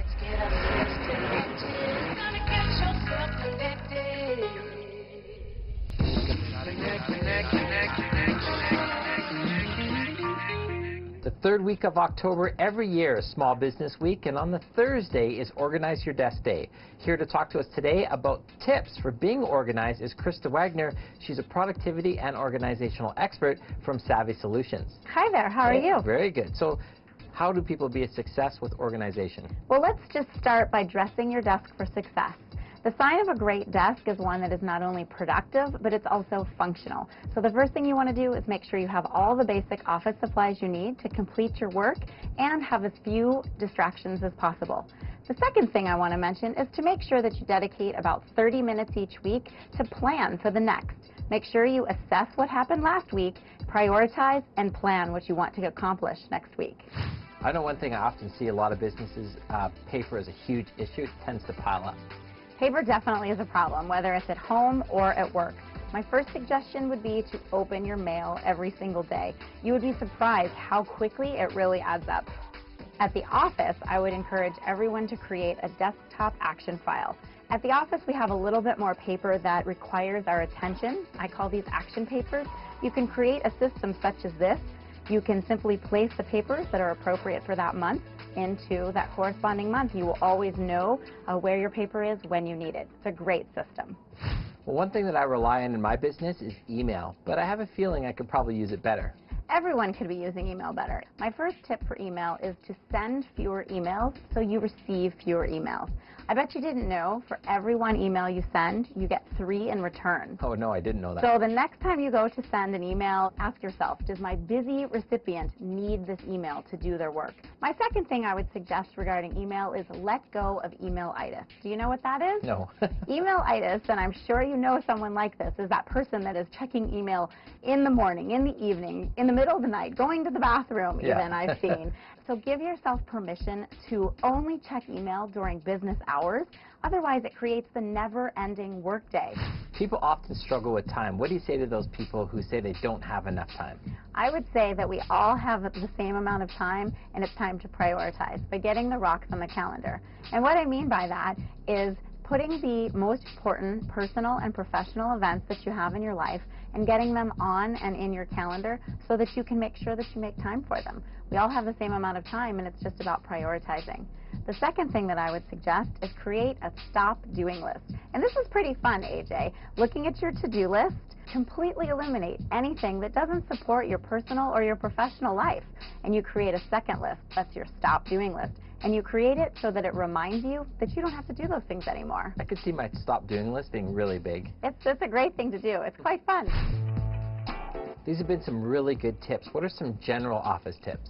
Let's get ourselves connected. Gonna get yourself connected. The third week of October every year is Small Business Week, and on the Thursday is Organize Your Desk Day. Here to talk to us today about tips for being organized is Krista Wagner. She's a productivity and organizational expert from Savvy Solutions. Hi there, how are you? Very good. So how do people be a success with organization? Well, let's just start by dressing your desk for success. The sign of a great desk is one that is not only productive, but it's also functional. So the first thing you want to do is make sure you have all the basic office supplies you need to complete your work and have as few distractions as possible. The second thing I want to mention is to make sure that you dedicate about 30 minutes each week to plan for the next. Make sure you assess what happened last week, prioritize, and plan what you want to accomplish next week. I know one thing I often see a lot of businesses, paper is a huge issue. It tends to pile up. Paper definitely is a problem, whether it's at home or at work. My first suggestion would be to open your mail every single day. You would be surprised how quickly it really adds up. At the office, I would encourage everyone to create a desktop action file. At the office, we have a little bit more paper that requires our attention. I call these action papers. You can create a system such as this. You can simply place the papers that are appropriate for that month into that corresponding month. You will always know where your paper is when you need it. It's a great system. Well, one thing that I rely on in my business is email, but I have a feeling I could probably use it better. Everyone could be using email better. My first tip for email is to send fewer emails so you receive fewer emails. I bet you didn't know, for every one email you send, you get 3 in return. Oh, no, I didn't know that. So the next time you go to send an email, ask yourself, does my busy recipient need this email to do their work? My second thing I would suggest regarding email is let go of email-itis. Do you know what that is? No. Email-itis, and I'm sure you know someone like this, is that person that is checking email in the morning, in the evening, in the middle of the night, going to the bathroom even, I've seen. So give yourself permission to only check email during business hours. Otherwise, it creates the never-ending workday. People often struggle with time. What do you say to those people who say they don't have enough time? I would say that we all have the same amount of time, and it's time to prioritize by getting the rocks on the calendar. And what I mean by that is putting the most important personal and professional events that you have in your life and getting them on and in your calendar so that you can make sure that you make time for them. We all have the same amount of time, and it's just about prioritizing. The second thing that I would suggest is create a stop doing list. And this is pretty fun, AJ. Looking at your to-do list, completely eliminate anything that doesn't support your personal or your professional life. And you create a second list. That's your stop doing list. And you create it so that it reminds you that you don't have to do those things anymore. I could see my stop doing list being really big. It's a great thing to do. It's quite fun. These have been some really good tips. What are some general office tips?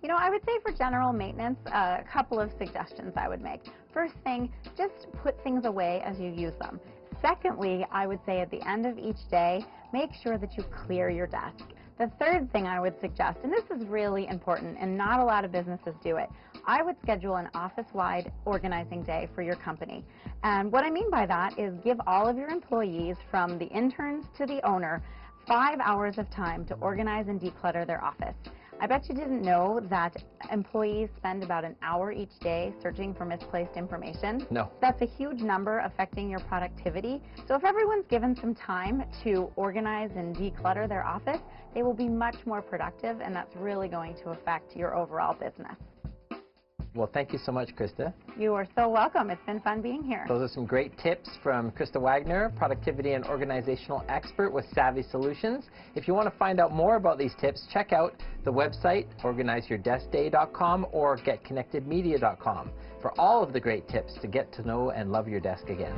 You know, I would say for general maintenance, a couple of suggestions I would make. First thing, just put things away as you use them. Secondly, I would say at the end of each day, make sure that you clear your desk. The third thing I would suggest, and this is really important and not a lot of businesses do it, I would schedule an office-wide organizing day for your company. And what I mean by that is give all of your employees, from the interns to the owner, 5 hours of time to organize and declutter their office. I bet you didn't know that employees spend about an hour each day searching for misplaced information. No. That's a huge number affecting your productivity. So if everyone's given some time to organize and declutter their office, they will be much more productive, and that's really going to affect your overall business. Well, thank you so much, Krista. You are so welcome. It's been fun being here. Those are some great tips from Krista Wagner, productivity and organizational expert with Savvy Solutions. If you want to find out more about these tips, check out the website, organizeyourdeskday.com or getconnectedmedia.com for all of the great tips to get to know and love your desk again.